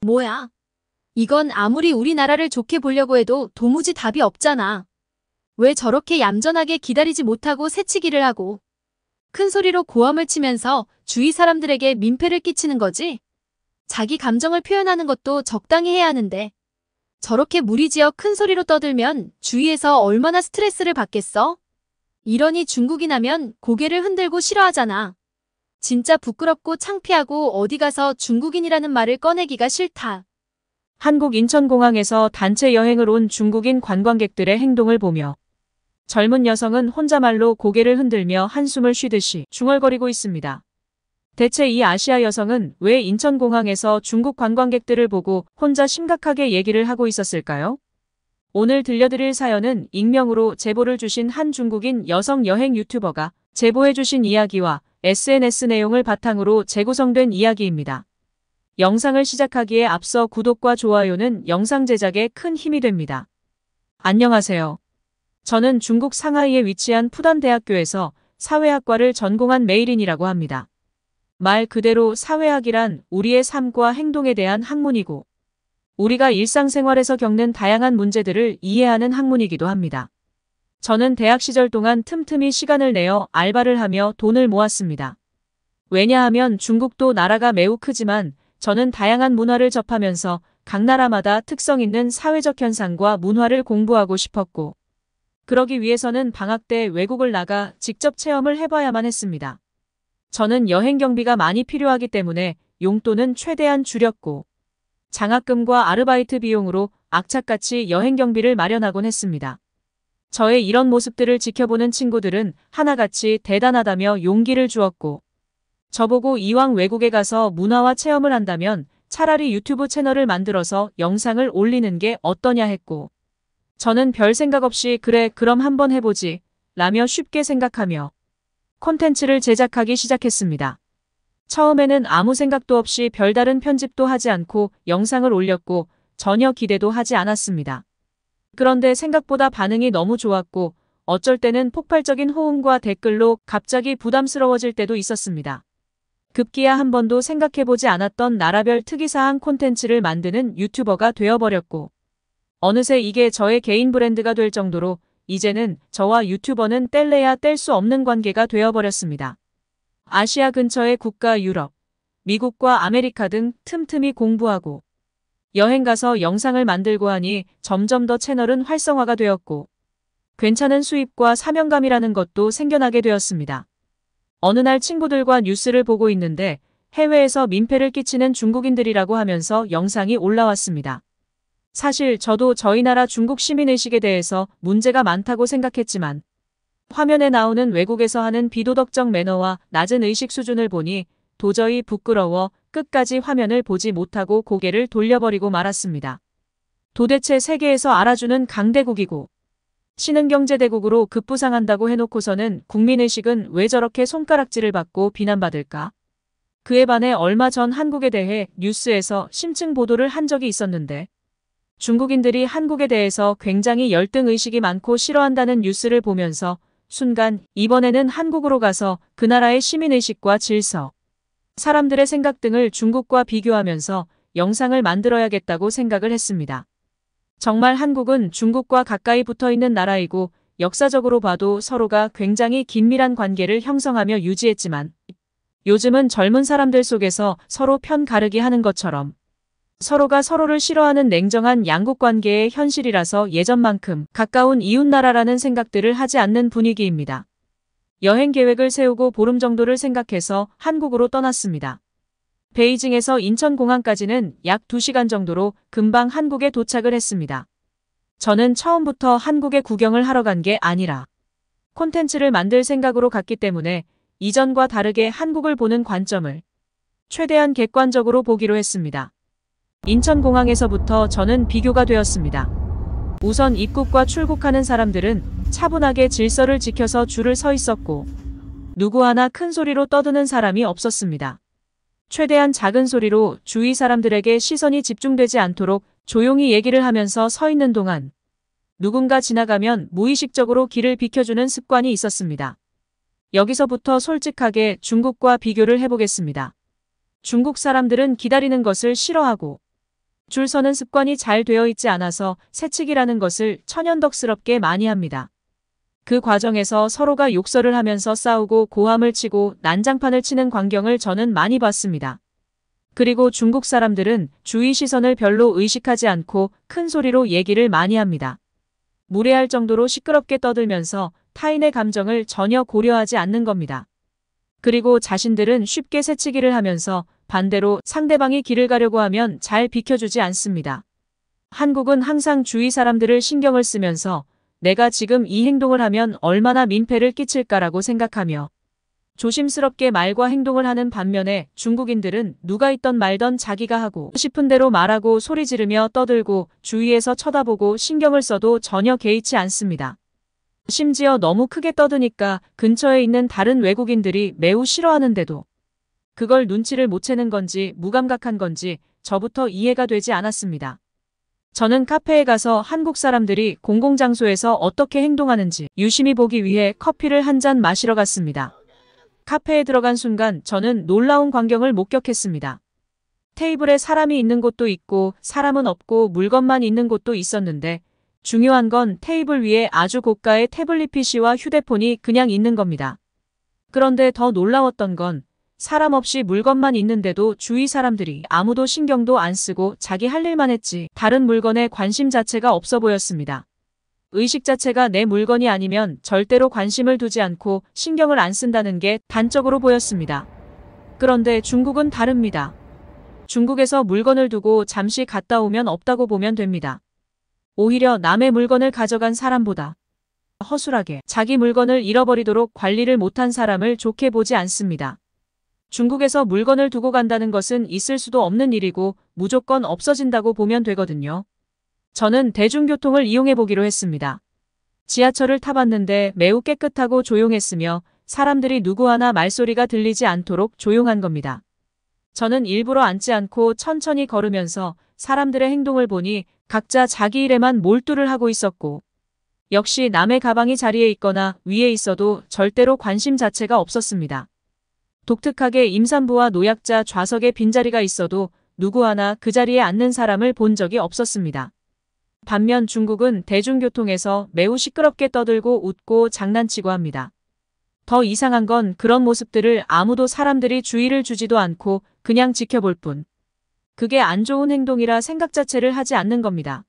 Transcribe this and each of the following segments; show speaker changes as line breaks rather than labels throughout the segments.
뭐야? 이건 아무리 우리나라를 좋게 보려고 해도 도무지 답이 없잖아. 왜 저렇게 얌전하게 기다리지 못하고 새치기를 하고 큰 소리로 고함을 치면서 주위 사람들에게 민폐를 끼치는 거지? 자기 감정을 표현하는 것도 적당히 해야 하는데 저렇게 무리지어 큰 소리로 떠들면 주위에서 얼마나 스트레스를 받겠어? 이러니 중국인하면 고개를 흔들고 싫어하잖아. 진짜 부끄럽고 창피하고 어디 가서 중국인이라는 말을 꺼내기가 싫다.
한국 인천공항에서 단체 여행을 온 중국인 관광객들의 행동을 보며 젊은 여성은 혼자말로 고개를 흔들며 한숨을 쉬듯이 중얼거리고 있습니다. 대체 이 아시아 여성은 왜 인천공항에서 중국 관광객들을 보고 혼자 심각하게 얘기를 하고 있었을까요? 오늘 들려드릴 사연은 익명으로 제보를 주신 한 중국인 여성 여행 유튜버가 제보해주신 이야기와 SNS 내용을 바탕으로 재구성된 이야기입니다. 영상을 시작하기에 앞서 구독과 좋아요는 영상 제작에 큰 힘이 됩니다. 안녕하세요. 저는 중국 상하이에 위치한 푸단대학교에서 사회학과를 전공한 메이린이라고 합니다. 말 그대로 사회학이란 우리의 삶과 행동에 대한 학문이고 우리가 일상생활에서 겪는 다양한 문제들을 이해하는 학문이기도 합니다. 저는 대학 시절 동안 틈틈이 시간을 내어 알바를 하며 돈을 모았습니다. 왜냐하면 중국도 나라가 매우 크지만 저는 다양한 문화를 접하면서 각 나라마다 특성 있는 사회적 현상과 문화를 공부하고 싶었고 그러기 위해서는 방학 때 외국을 나가 직접 체험을 해봐야만 했습니다. 저는 여행 경비가 많이 필요하기 때문에 용돈은 최대한 줄였고 장학금과 아르바이트 비용으로 악착같이 여행 경비를 마련하곤 했습니다. 저의 이런 모습들을 지켜보는 친구들은 하나같이 대단하다며 용기를 주었고 저보고 이왕 외국에 가서 문화와 체험을 한다면 차라리 유튜브 채널을 만들어서 영상을 올리는 게 어떠냐 했고 저는 별 생각 없이 그래 그럼 한번 해보지 라며 쉽게 생각하며 콘텐츠를 제작하기 시작했습니다. 처음에는 아무 생각도 없이 별다른 편집도 하지 않고 영상을 올렸고 전혀 기대도 하지 않았습니다. 그런데 생각보다 반응이 너무 좋았고 어쩔 때는 폭발적인 호응과 댓글로 갑자기 부담스러워질 때도 있었습니다. 급기야 한 번도 생각해보지 않았던 나라별 특이사항 콘텐츠를 만드는 유튜버가 되어버렸고 어느새 이게 저의 개인 브랜드가 될 정도로 이제는 저와 유튜버는 뗄래야 뗄 수 없는 관계가 되어버렸습니다. 아시아 근처의 국가 유럽, 미국과 아메리카 등 틈틈이 공부하고 여행 가서 영상을 만들고 하니 점점 더 채널은 활성화가 되었고 괜찮은 수입과 사명감이라는 것도 생겨나게 되었습니다. 어느 날 친구들과 뉴스를 보고 있는데 해외에서 민폐를 끼치는 중국인들이라고 하면서 영상이 올라왔습니다. 사실 저도 저희 나라 중국 시민의식에 대해서 문제가 많다고 생각했지만 화면에 나오는 외국에서 하는 비도덕적 매너와 낮은 의식 수준을 보니 도저히 부끄러워 끝까지 화면을 보지 못하고 고개를 돌려버리고 말았습니다. 도대체 세계에서 알아주는 강대국이고 신흥경제대국으로 급부상한다고 해놓고서는 국민의식은 왜 저렇게 손가락질을 받고 비난받을까? 그에 반해 얼마 전 한국에 대해 뉴스에서 심층 보도를 한 적이 있었는데 중국인들이 한국에 대해서 굉장히 열등의식이 많고 싫어한다는 뉴스를 보면서 순간 이번에는 한국으로 가서 그 나라의 시민의식과 질서, 사람들의 생각 등을 중국과 비교하면서 영상을 만들어야겠다고 생각을 했습니다. 정말 한국은 중국과 가까이 붙어있는 나라이고 역사적으로 봐도 서로가 굉장히 긴밀한 관계를 형성하며 유지했지만 요즘은 젊은 사람들 속에서 서로 편 가르기 하는 것처럼 서로가 서로를 싫어하는 냉정한 양국관계의 현실이라서 예전만큼 가까운 이웃나라라는 생각들을 하지 않는 분위기입니다. 여행 계획을 세우고 보름 정도를 생각해서 한국으로 떠났습니다. 베이징에서 인천공항까지는 약 2시간 정도로 금방 한국에 도착을 했습니다. 저는 처음부터 한국에 구경을 하러 간 게 아니라 콘텐츠를 만들 생각으로 갔기 때문에 이전과 다르게 한국을 보는 관점을 최대한 객관적으로 보기로 했습니다. 인천공항에서부터 저는 비교가 되었습니다. 우선 입국과 출국하는 사람들은 차분하게 질서를 지켜서 줄을 서 있었고 누구 하나 큰 소리로 떠드는 사람이 없었습니다. 최대한 작은 소리로 주위 사람들에게 시선이 집중되지 않도록 조용히 얘기를 하면서 서 있는 동안 누군가 지나가면 무의식적으로 길을 비켜주는 습관이 있었습니다. 여기서부터 솔직하게 중국과 비교를 해보겠습니다. 중국 사람들은 기다리는 것을 싫어하고 줄 서는 습관이 잘 되어 있지 않아서 새치기라는 것을 천연덕스럽게 많이 합니다. 그 과정에서 서로가 욕설을 하면서 싸우고 고함을 치고 난장판을 치는 광경을 저는 많이 봤습니다. 그리고 중국 사람들은 주위 시선을 별로 의식하지 않고 큰 소리로 얘기를 많이 합니다. 무례할 정도로 시끄럽게 떠들면서 타인의 감정을 전혀 고려하지 않는 겁니다. 그리고 자신들은 쉽게 새치기를 하면서 반대로 상대방이 길을 가려고 하면 잘 비켜주지 않습니다. 한국은 항상 주위 사람들을 신경을 쓰면서 내가 지금 이 행동을 하면 얼마나 민폐를 끼칠까라고 생각하며 조심스럽게 말과 행동을 하는 반면에 중국인들은 누가 있던 말던 자기가 하고 싶은 대로 말하고 소리 지르며 떠들고 주위에서 쳐다보고 신경을 써도 전혀 개의치 않습니다. 심지어 너무 크게 떠드니까 근처에 있는 다른 외국인들이 매우 싫어하는데도 그걸 눈치를 못 채는 건지 무감각한 건지 저부터 이해가 되지 않았습니다. 저는 카페에 가서 한국 사람들이 공공장소에서 어떻게 행동하는지 유심히 보기 위해 커피를 한 잔 마시러 갔습니다. 카페에 들어간 순간 저는 놀라운 광경을 목격했습니다. 테이블에 사람이 있는 곳도 있고 사람은 없고 물건만 있는 곳도 있었는데 중요한 건 테이블 위에 아주 고가의 태블릿 PC와 휴대폰이 그냥 있는 겁니다. 그런데 더 놀라웠던 건 사람 없이 물건만 있는데도 주위 사람들이 아무도 신경도 안 쓰고 자기 할 일만 했지 다른 물건에 관심 자체가 없어 보였습니다. 의식 자체가 내 물건이 아니면 절대로 관심을 두지 않고 신경을 안 쓴다는 게 단적으로 보였습니다. 그런데 중국은 다릅니다. 중국에서 물건을 두고 잠시 갔다 오면 없다고 보면 됩니다. 오히려 남의 물건을 가져간 사람보다 허술하게 자기 물건을 잃어버리도록 관리를 못한 사람을 좋게 보지 않습니다. 중국에서 물건을 두고 간다는 것은 있을 수도 없는 일이고 무조건 없어진다고 보면 되거든요. 저는 대중교통을 이용해 보기로 했습니다. 지하철을 타봤는데 매우 깨끗하고 조용했으며 사람들이 누구 하나 말소리가 들리지 않도록 조용한 겁니다. 저는 일부러 앉지 않고 천천히 걸으면서 사람들의 행동을 보니 각자 자기 일에만 몰두를 하고 있었고 역시 남의 가방이 자리에 있거나 위에 있어도 절대로 관심 자체가 없었습니다. 독특하게 임산부와 노약자 좌석에 빈자리가 있어도 누구 하나 그 자리에 앉는 사람을 본 적이 없었습니다. 반면 중국은 대중교통에서 매우 시끄럽게 떠들고 웃고 장난치고 합니다. 더 이상한 건 그런 모습들을 아무도 사람들이 주의를 주지도 않고 그냥 지켜볼 뿐. 그게 안 좋은 행동이라 생각 자체를 하지 않는 겁니다.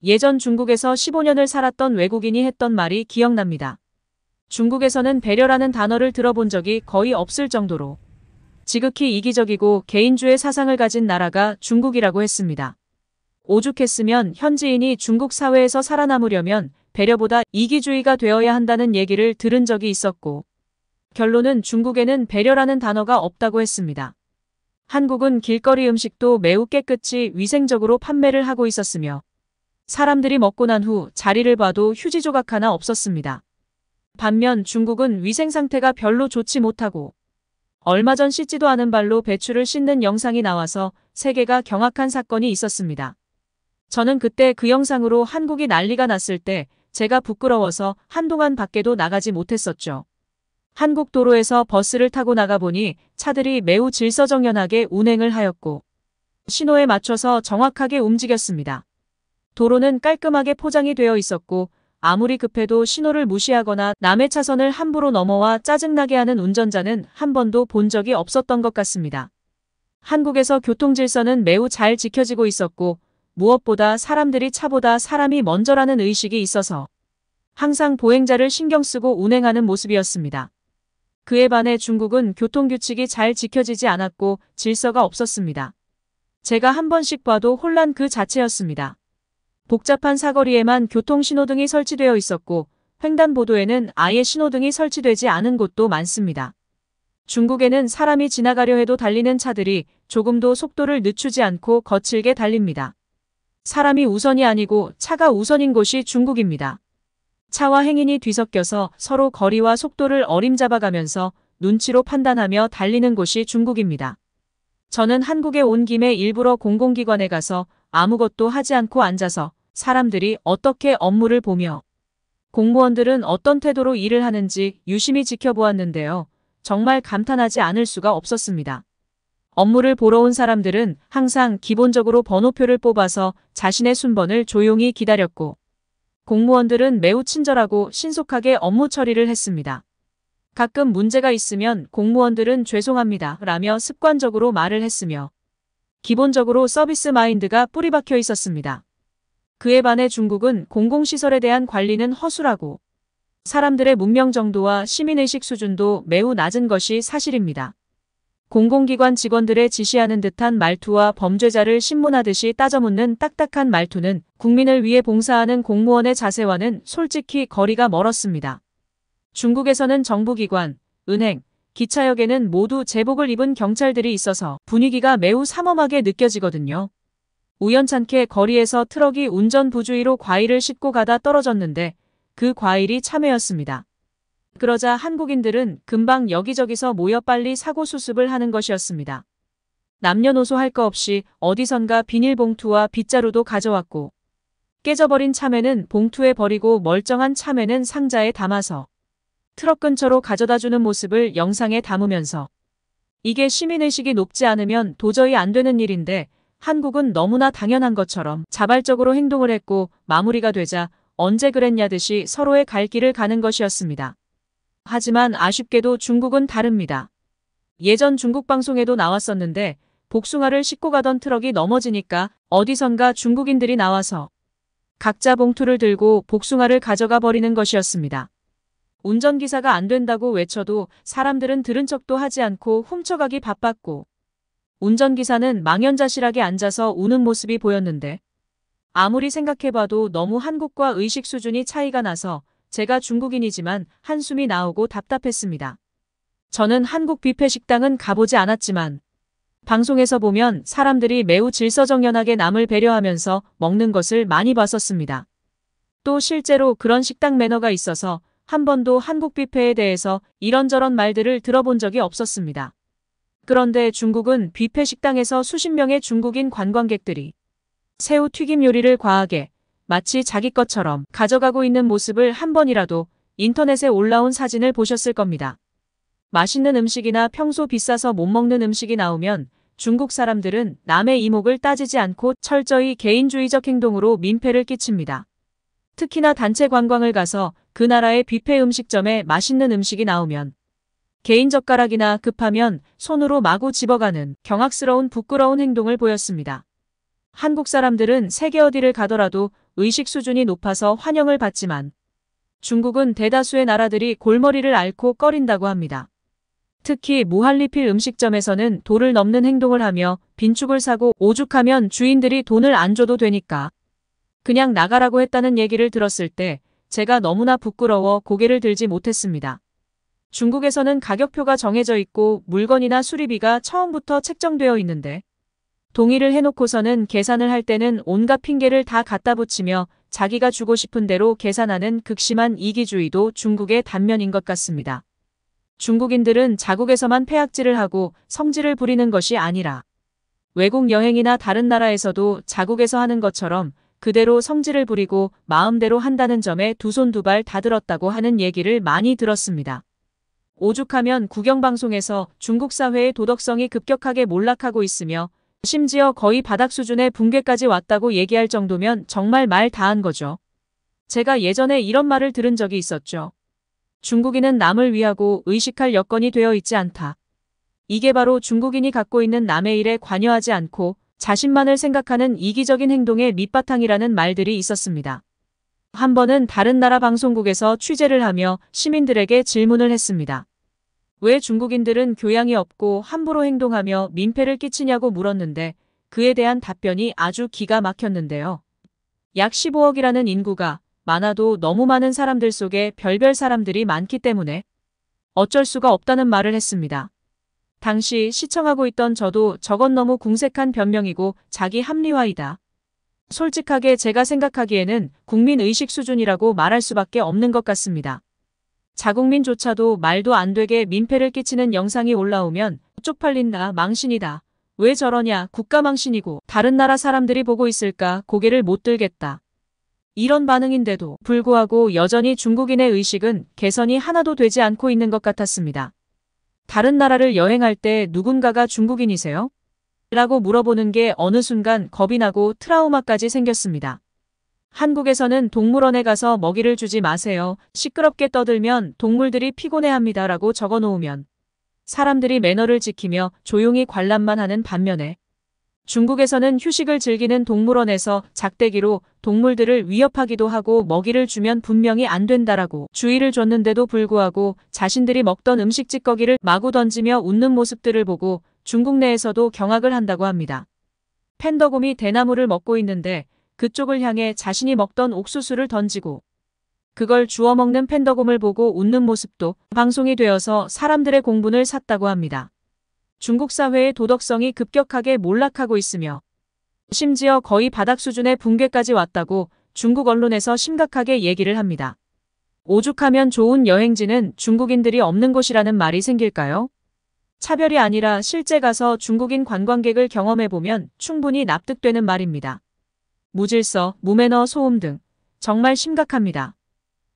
예전 중국에서 15년을 살았던 외국인이 했던 말이 기억납니다. 중국에서는 배려라는 단어를 들어본 적이 거의 없을 정도로 지극히 이기적이고 개인주의 사상을 가진 나라가 중국이라고 했습니다. 오죽했으면 현지인이 중국 사회에서 살아남으려면 배려보다 이기주의가 되어야 한다는 얘기를 들은 적이 있었고 결론은 중국에는 배려라는 단어가 없다고 했습니다. 한국은 길거리 음식도 매우 깨끗이 위생적으로 판매를 하고 있었으며 사람들이 먹고 난 후 자리를 봐도 휴지 조각 하나 없었습니다. 반면 중국은 위생 상태가 별로 좋지 못하고 얼마 전 씻지도 않은 발로 배추를 씻는 영상이 나와서 세계가 경악한 사건이 있었습니다. 저는 그때 그 영상으로 한국이 난리가 났을 때 제가 부끄러워서 한동안 밖에도 나가지 못했었죠. 한국 도로에서 버스를 타고 나가보니 차들이 매우 질서정연하게 운행을 하였고 신호에 맞춰서 정확하게 움직였습니다. 도로는 깔끔하게 포장이 되어 있었고 아무리 급해도 신호를 무시하거나 남의 차선을 함부로 넘어와 짜증나게 하는 운전자는 한 번도 본 적이 없었던 것 같습니다. 한국에서 교통질서는 매우 잘 지켜지고 있었고 무엇보다 사람들이 차보다 사람이 먼저라는 의식이 있어서 항상 보행자를 신경 쓰고 운행하는 모습이었습니다. 그에 반해 중국은 교통규칙이 잘 지켜지지 않았고 질서가 없었습니다. 제가 한 번씩 봐도 혼란 그 자체였습니다. 복잡한 사거리에만 교통신호등이 설치되어 있었고 횡단보도에는 아예 신호등이 설치되지 않은 곳도 많습니다. 중국에는 사람이 지나가려 해도 달리는 차들이 조금도 속도를 늦추지 않고 거칠게 달립니다. 사람이 우선이 아니고 차가 우선인 곳이 중국입니다. 차와 행인이 뒤섞여서 서로 거리와 속도를 어림잡아가면서 눈치로 판단하며 달리는 곳이 중국입니다. 저는 한국에 온 김에 일부러 공공기관에 가서 아무것도 하지 않고 앉아서 사람들이 어떻게 업무를 보며 공무원들은 어떤 태도로 일을 하는지 유심히 지켜보았는데요. 정말 감탄하지 않을 수가 없었습니다. 업무를 보러 온 사람들은 항상 기본적으로 번호표를 뽑아서 자신의 순번을 조용히 기다렸고, 공무원들은 매우 친절하고 신속하게 업무 처리를 했습니다. 가끔 문제가 있으면 공무원들은 죄송합니다 라며 습관적으로 말을 했으며, 기본적으로 서비스 마인드가 뿌리박혀 있었습니다. 그에 반해 중국은 공공시설에 대한 관리는 허술하고 사람들의 문명 정도와 시민의식 수준도 매우 낮은 것이 사실입니다. 공공기관 직원들의 지시하는 듯한 말투와 범죄자를 신문하듯이 따져묻는 딱딱한 말투는 국민을 위해 봉사하는 공무원의 자세와는 솔직히 거리가 멀었습니다. 중국에서는 정부기관, 은행, 기차역에는 모두 제복을 입은 경찰들이 있어서 분위기가 매우 삼엄하게 느껴지거든요. 우연찮게 거리에서 트럭이 운전 부주의로 과일을 싣고 가다 떨어졌는데 그 과일이 참외였습니다. 그러자 한국인들은 금방 여기저기서 모여 빨리 사고 수습을 하는 것이었습니다. 남녀노소 할 거 없이 어디선가 비닐봉투와 빗자루도 가져왔고, 깨져버린 참외는 봉투에 버리고 멀쩡한 참외는 상자에 담아서 트럭 근처로 가져다주는 모습을 영상에 담으면서, 이게 시민의식이 높지 않으면 도저히 안 되는 일인데 한국은 너무나 당연한 것처럼 자발적으로 행동을 했고, 마무리가 되자 언제 그랬냐듯이 서로의 갈 길을 가는 것이었습니다. 하지만 아쉽게도 중국은 다릅니다. 예전 중국 방송에도 나왔었는데 복숭아를 싣고 가던 트럭이 넘어지니까 어디선가 중국인들이 나와서 각자 봉투를 들고 복숭아를 가져가 버리는 것이었습니다. 운전기사가 안 된다고 외쳐도 사람들은 들은 척도 하지 않고 훔쳐가기 바빴고, 운전기사는 망연자실하게 앉아서 우는 모습이 보였는데, 아무리 생각해봐도 너무 한국과 의식 수준이 차이가 나서 제가 중국인이지만 한숨이 나오고 답답했습니다. 저는 한국 뷔페 식당은 가보지 않았지만 방송에서 보면 사람들이 매우 질서정연하게 남을 배려하면서 먹는 것을 많이 봤었습니다. 또 실제로 그런 식당 매너가 있어서 한 번도 한국 뷔페에 대해서 이런저런 말들을 들어본 적이 없었습니다. 그런데 중국은 뷔페 식당에서 수십 명의 중국인 관광객들이 새우 튀김 요리를 과하게 마치 자기 것처럼 가져가고 있는 모습을 한 번이라도 인터넷에 올라온 사진을 보셨을 겁니다. 맛있는 음식이나 평소 비싸서 못 먹는 음식이 나오면 중국 사람들은 남의 이목을 따지지 않고 철저히 개인주의적 행동으로 민폐를 끼칩니다. 특히나 단체 관광을 가서 그 나라의 뷔페 음식점에 맛있는 음식이 나오면 개인 젓가락이나 급하면 손으로 마구 집어가는 경악스러운 부끄러운 행동을 보였습니다. 한국 사람들은 세계 어디를 가더라도 의식 수준이 높아서 환영을 받지만 중국은 대다수의 나라들이 골머리를 앓고 꺼린다고 합니다. 특히 무한리필 음식점에서는 도를 넘는 행동을 하며 빈축을 사고 오죽하면 주인들이 돈을 안 줘도 되니까 그냥 나가라고 했다는 얘기를 들었을 때 제가 너무나 부끄러워 고개를 들지 못했습니다. 중국에서는 가격표가 정해져 있고 물건이나 수리비가 처음부터 책정되어 있는데 동의를 해놓고서는 계산을 할 때는 온갖 핑계를 다 갖다 붙이며 자기가 주고 싶은 대로 계산하는 극심한 이기주의도 중국의 단면인 것 같습니다. 중국인들은 자국에서만 폐악질을 하고 성질을 부리는 것이 아니라 외국 여행이나 다른 나라에서도 자국에서 하는 것처럼 그대로 성질을 부리고 마음대로 한다는 점에 두 손 두 발 다 들었다고 하는 얘기를 많이 들었습니다. 오죽하면 국영방송에서 중국 사회의 도덕성이 급격하게 몰락하고 있으며 심지어 거의 바닥 수준의 붕괴까지 왔다고 얘기할 정도면 정말 말 다한 거죠. 제가 예전에 이런 말을 들은 적이 있었죠. 중국인은 남을 위하고 의식할 여건이 되어 있지 않다. 이게 바로 중국인이 갖고 있는 남의 일에 관여하지 않고 자신만을 생각하는 이기적인 행동의 밑바탕이라는 말들이 있었습니다. 한 번은 다른 나라 방송국에서 취재를 하며 시민들에게 질문을 했습니다. 왜 중국인들은 교양이 없고 함부로 행동하며 민폐를 끼치냐고 물었는데 그에 대한 답변이 아주 기가 막혔는데요. 약 15억이라는 인구가 많아도 너무 많은 사람들 속에 별별 사람들이 많기 때문에 어쩔 수가 없다는 말을 했습니다. 당시 시청하고 있던 저도 저건 너무 궁색한 변명이고 자기 합리화이다. 솔직하게 제가 생각하기에는 국민의식 수준이라고 말할 수밖에 없는 것 같습니다. 자국민조차도 말도 안 되게 민폐를 끼치는 영상이 올라오면 쪽팔린다, 망신이다. 왜 저러냐, 국가망신이고 다른 나라 사람들이 보고 있을까 고개를 못 들겠다. 이런 반응인데도 불구하고 여전히 중국인의 의식은 개선이 하나도 되지 않고 있는 것 같았습니다. 다른 나라를 여행할 때 누군가가 중국인이세요? 라고 물어보는 게 어느 순간 겁이 나고 트라우마까지 생겼습니다. 한국에서는 동물원에 가서 먹이를 주지 마세요. 시끄럽게 떠들면 동물들이 피곤해합니다. 라고 적어 놓으면 사람들이 매너를 지키며 조용히 관람만 하는 반면에 중국에서는 휴식을 즐기는 동물원에서 작대기로 동물들을 위협하기도 하고 먹이를 주면 분명히 안 된다라고 주의를 줬는데도 불구하고 자신들이 먹던 음식 찌꺼기를 마구 던지며 웃는 모습들을 보고 중국 내에서도 경악을 한다고 합니다. 팬더곰이 대나무를 먹고 있는데 그쪽을 향해 자신이 먹던 옥수수를 던지고 그걸 주워 먹는 팬더곰을 보고 웃는 모습도 방송이 되어서 사람들의 공분을 샀다고 합니다. 중국 사회의 도덕성이 급격하게 몰락하고 있으며 심지어 거의 바닥 수준의 붕괴까지 왔다고 중국 언론에서 심각하게 얘기를 합니다. 오죽하면 좋은 여행지는 중국인들이 없는 곳이라는 말이 생길까요? 차별이 아니라 실제 가서 중국인 관광객을 경험해보면 충분히 납득되는 말입니다. 무질서, 무매너, 소음 등 정말 심각합니다.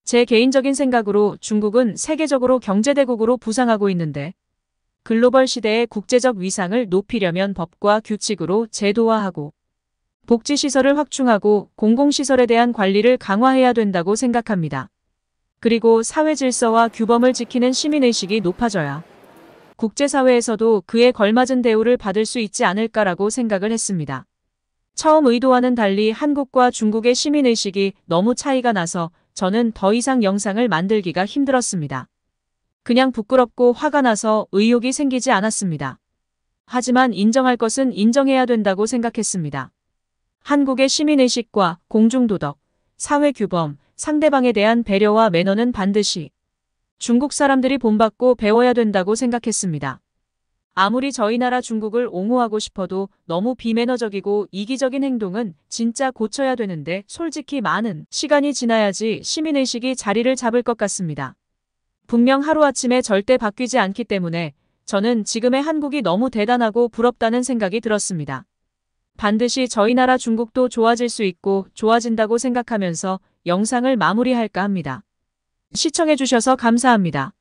제 개인적인 생각으로 중국은 세계적으로 경제대국으로 부상하고 있는데 글로벌 시대의 국제적 위상을 높이려면 법과 규칙으로 제도화하고 복지시설을 확충하고 공공시설에 대한 관리를 강화해야 된다고 생각합니다. 그리고 사회 질서와 규범을 지키는 시민의식이 높아져야 국제사회에서도 그에 걸맞은 대우를 받을 수 있지 않을까라고 생각을 했습니다. 처음 의도와는 달리 한국과 중국의 시민의식이 너무 차이가 나서 저는 더 이상 영상을 만들기가 힘들었습니다. 그냥 부끄럽고 화가 나서 의욕이 생기지 않았습니다. 하지만 인정할 것은 인정해야 된다고 생각했습니다. 한국의 시민의식과 공중도덕, 사회규범, 상대방에 대한 배려와 매너는 반드시 중국 사람들이 본받고 배워야 된다고 생각했습니다. 아무리 저희 나라 중국을 옹호하고 싶어도 너무 비매너적이고 이기적인 행동은 진짜 고쳐야 되는데 솔직히 많은 시간이 지나야지 시민의식이 자리를 잡을 것 같습니다. 분명 하루아침에 절대 바뀌지 않기 때문에 저는 지금의 한국이 너무 대단하고 부럽다는 생각이 들었습니다. 반드시 저희 나라 중국도 좋아질 수 있고 좋아진다고 생각하면서 영상을 마무리할까 합니다. 시청해주셔서 감사합니다.